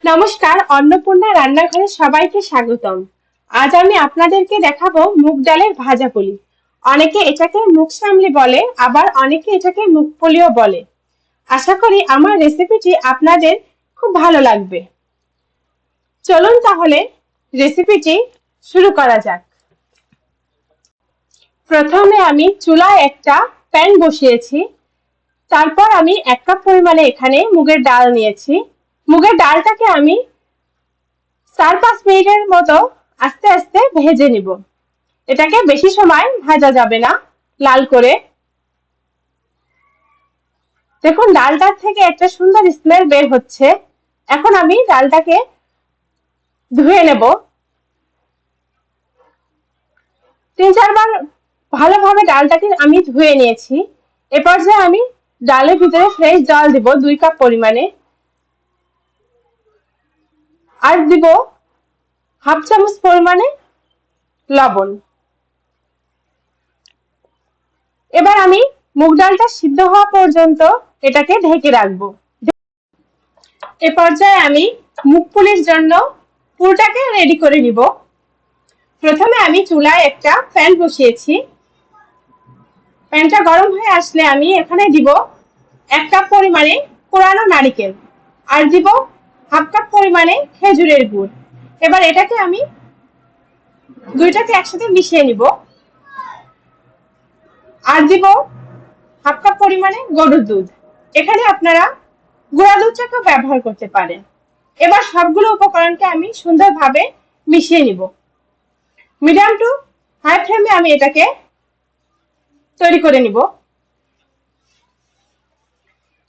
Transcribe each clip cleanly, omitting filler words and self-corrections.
নমস্কার, অন্নপূর্ণা রান্নাঘরে সবাইকে স্বাগতম। আজ আমি আপনাদেরকে দেখাবো মুগ ডালের ভাজা পুলি। অনেকে এটাকে মুগ সামলি বলে, আবার অনেকে এটাকে মুগ পুলিও বলে। আশা করি আমার রেসিপিটি আপনাদের খুব ভালো লাগবে। চলুন তাহলে রেসিপিটি শুরু করা যাক। প্রথমে আমি চুলায় একটা প্যান বসিয়েছি। তারপর আমি 1 কাপ পরিমাণে এখানে মুগের ডাল নিয়েছি। মুগের ডালটাকে আমি 4-5 মিনিটের মতো আস্তে আস্তে ভেজে নিব। এটাকে বেশি সময় ভাজা যাবে না লাল করে। দেখুন ডালটার থেকে একটা সুন্দর স্মেল বের হচ্ছে। এখন আমি ডালটাকে ধুয়ে নেব। 3-4 বার ভালোভাবে ডালটাকে আমি ধুয়ে নিয়েছি। এ পর্যায়ে আমি ডালের ভিতরে ফ্রেশ জল দিব 2 কাপ পরিমাণে, আর দিব হাফ চামচ পরিমাণে লবণ। এবার আমি মুগ ডালটা সিদ্ধ হওয়া পর্যন্ত এটাকে ঢেকে রাখবো। এ পর্যায়ে আমি মুগ পুলির জন্য পুরটাকে রেডি করে নিব। প্রথমে আমি চুলায় একটা প্যান বসিয়েছি। প্যানটা গরম হয়ে আসলে আমি এখানে দিব 1 কাপ পরিমাণে কোরানো নারকেল, আর দিব হাফ কাপ পরিমাণে খেজুরের গুড়। এবার এটাকে আমি দুইটাকে একসাথে মিশিয়ে নিব। আর দিব হাফ কাপ পরিমাণে গরুর দুধ। এখানে আপনারা গুঁড়া দুধটাকে ব্যবহার করতে পারেন। এবার সবগুলো উপকরণকে আমি সুন্দরভাবে মিশিয়ে নিব। মিডিয়াম টু হাই ফ্লেমে আমি এটাকে তৈরি করে নিব।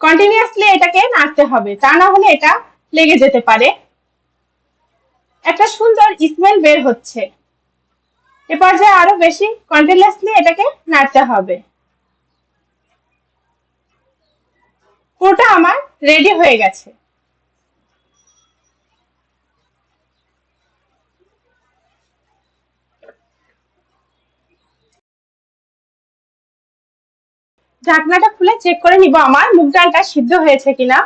কন্টিনিউয়াসলি এটাকে নাড়তে হবে, তা না হলে এটা লেগে যেতে পারে। একটা সুন্দর স্মেল বের হচ্ছে। এ পর্যায়ে আরো বেশি কন্টিনিউয়াসলি এটাকে নাড়তে হবে। পুরোটা আমার রেডি হয়ে গেছে। ঢাকনাটা খুলে চেক করে নিব আমার মুগ ডালটা সিদ্ধ হয়েছে কিনা।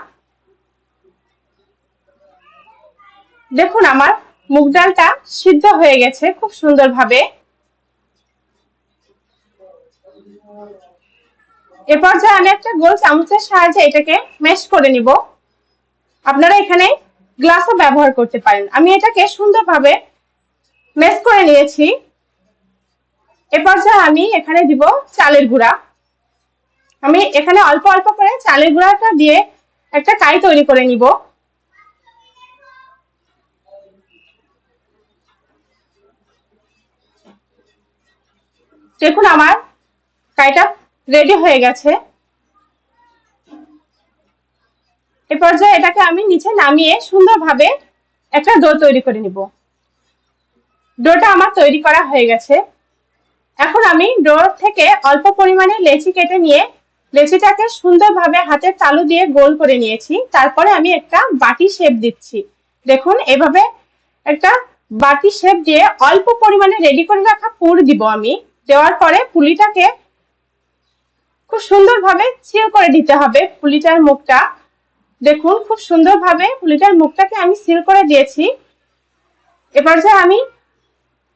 দেখুন আমার মুগ ডালটা সিদ্ধ হয়ে গেছে খুব সুন্দরভাবে। এ পর্যায়ে আমি একটা গোল চামচের সাহায্যে এটাকে ম্যাশ করে নিব। আপনারা এখানে গ্লাসও ব্যবহার করতে পারেন। আমি এটাকে সুন্দরভাবে ম্যাশ করে নিয়েছি। এ পর্যায়ে আমি এখানে দিব চালের গুঁড়া। আমি এখানে অল্প অল্প করে চালের গুঁড়াটা দিয়ে একটা কাই তৈরি করে নিব। দেখুন আমার কাইটা রেডি হয়ে গেছে। এ পর্যায়ে এটাকে আমি নিচে নামিয়ে সুন্দরভাবে একটা ডো তৈরি করে নিব। ডোটা আমার তৈরি করা হয়ে গেছে। এখন আমি ডো থেকে অল্প পরিমাণে লেচি কেটে নিয়ে লেচিটাকে সুন্দরভাবে হাতের তালু দিয়ে গোল করে নিয়েছি। তারপরে আমি একটা বাটি শেপ দিচ্ছি। দেখুন এভাবে একটা বাটি শেপ দিয়ে অল্প পরিমাণে রেডি করে রাখা পুর দিব আমি। দেওয়ার পরে পুলিটাকে খুব সুন্দরভাবে সিল করে দিতে হবে পুলিটার মুখটা। দেখুন খুব সুন্দরভাবে পুলিটার মুখটাকে আমি সিল করে দিয়েছি। এবার যে আমি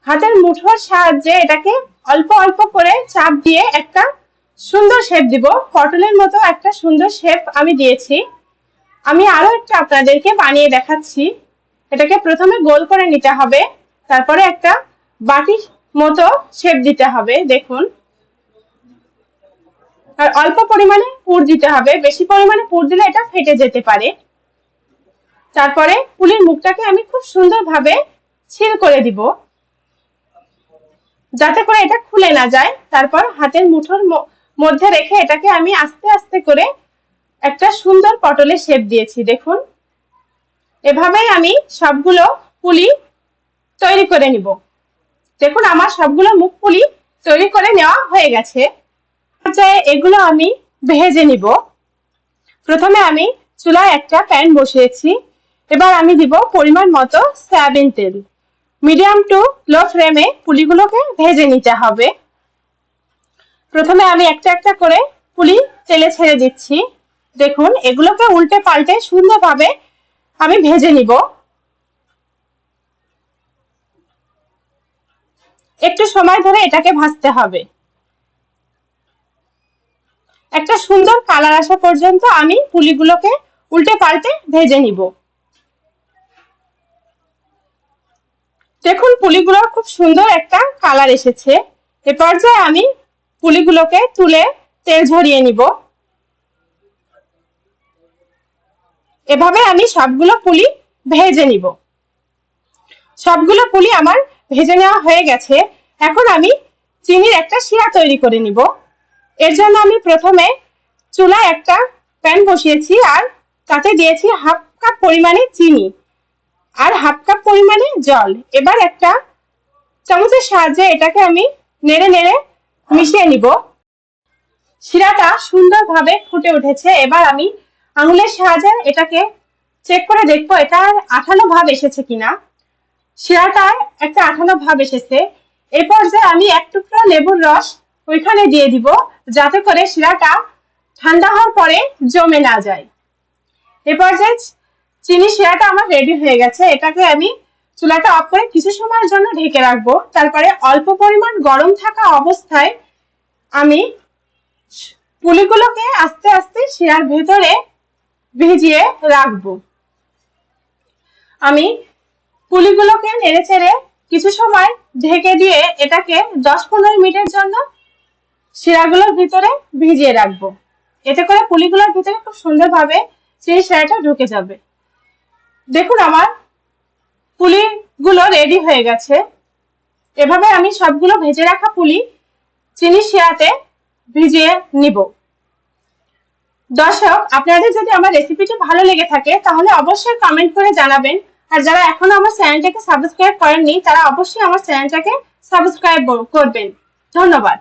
হাতের মুঠোর সাহায্যে এটাকে অল্প অল্প করে চাপ দিয়ে একটা সুন্দর শেপ দিব। পটলের মতো একটা সুন্দর শেপ আমি দিয়েছি। আমি আরো একটা আপনাদেরকে বানিয়ে দেখাচ্ছি। এটাকে প্রথমে গোল করে নিতে হবে, তারপরে একটা বাটির মতো শেপ দিতে হবে। দেখুন, আর অল্প পরিমাণে পুর দিতে হবে, বেশি পরিমাণে পুর দিলে এটা ফেটে যেতে পারে। তারপরে পুলির মুখটাকে আমি খুব সুন্দরভাবে সিল করে দিব, যাতে করে এটা খুলে না যায়। তারপর হাতের মুঠোর মধ্যে রেখে এটাকে আমি আস্তে আস্তে করে একটা সুন্দর পটলের শেপ দিয়েছি। দেখুন এভাবেই আমি সবগুলো পুলি তৈরি করে নিব। দেখুন আমার সবগুলো মুখ পুলি তৈরি করে নেওয়া হয়ে গেছে। এগুলো আমি ভেজে নিব। প্রথমে আমি চুলায় একটা প্যান বসিয়েছি। এবার আমি দিব পরিমাণ মতো সয়াবিন তেল। মিডিয়াম টু লো ফ্লেমে পুলিগুলোকে ভেজে নিতে হবে। প্রথমে আমি একটা একটা করে পুলি তেলে ছেড়ে দিচ্ছি। দেখুন এগুলোকে উল্টে পাল্টে সুন্দরভাবে আমি ভেজে নিব। একটু সময় ধরে এটাকে ভাজতে হবে। একটা সুন্দর কালার আসা পর্যন্ত আমি পুলিগুলোকে উল্টে পাল্টে ভেজে নিব। দেখুন পুলিগুলোর খুব সুন্দর একটা কালার এসেছে। এ পর্যায়ে আমি পুলিগুলোকে তুলে তেল ঝরিয়ে নিব। এভাবে আমি সবগুলো পুলি ভেজে নিব। সবগুলো পুলি আমার ভেজে নেওয়া হয়ে গেছে। এখন আমি চিনির একটা শিরা তৈরি করে নিব। এর জন্য আমি প্রথমে চুলায় একটা প্যান বসিয়েছি আর তাতে দিয়েছি হাফ কাপ পরিমাণে চিনি আর হাফ কাপ পরিমাণে জল। এবার একটা চামচের সাহায্যে এটাকে আমি নেড়ে নেড়ে মিশিয়ে নিব। শিরাটা সুন্দরভাবে ফুটে উঠেছে। এবার আমি আঙুলের সাহায্যে এটাকে চেক করে দেখবো এটার আঠালো ভাব এসেছে কিনা। শিরাটার একটা আঠালো ভাব এসেছে। এই পর্যায়ে আমি এক টুকরা লেবুর রস ওইখানে দিয়ে দিব, যাতে করে শিরাটা ঠান্ডা হওয়ার পরে জমে না যায়। এ পর্যায়ে চিনি শিরাটা আমার রেডি হয়ে গেছে। এটাকে আমি চুলাটা অফ করে কিছু সময়ের জন্য ঢেকে রাখবো। তারপরে অল্প পরিমাণ গরম থাকা অবস্থায় আমি পুলিগুলোকে আস্তে আস্তে শিরার ভেতরে ভিজিয়ে রাখবো। আমি পুলিগুলোকে নেড়ে চেড়ে কিছু সময় ঢেকে দিয়ে এটাকে 10-15 মিনিটের জন্য শিরাগুলোর ভিতরে ভিজিয়ে রাখবো। এতে করে পুলিগুলোর ভিতরে খুব সুন্দরভাবে সেই শিরাটা ঢুকে যাবে। দেখুন আমার পুলিগুলো রেডি হয়ে গেছে। এভাবে আমি সবগুলো ভেজে রাখা পুলি চিনি শিরাতে ভিজিয়ে নিব। দর্শক, আপনাদের যদি আমার রেসিপিটি ভালো লেগে থাকে তাহলে অবশ্যই কমেন্ট করে জানাবেন। আর যারা এখনো আমার চ্যানেলটাকে সাবস্ক্রাইব করেননি তারা অবশ্যই আমার চ্যানেলটাকে সাবস্ক্রাইব করবেন। ধন্যবাদ।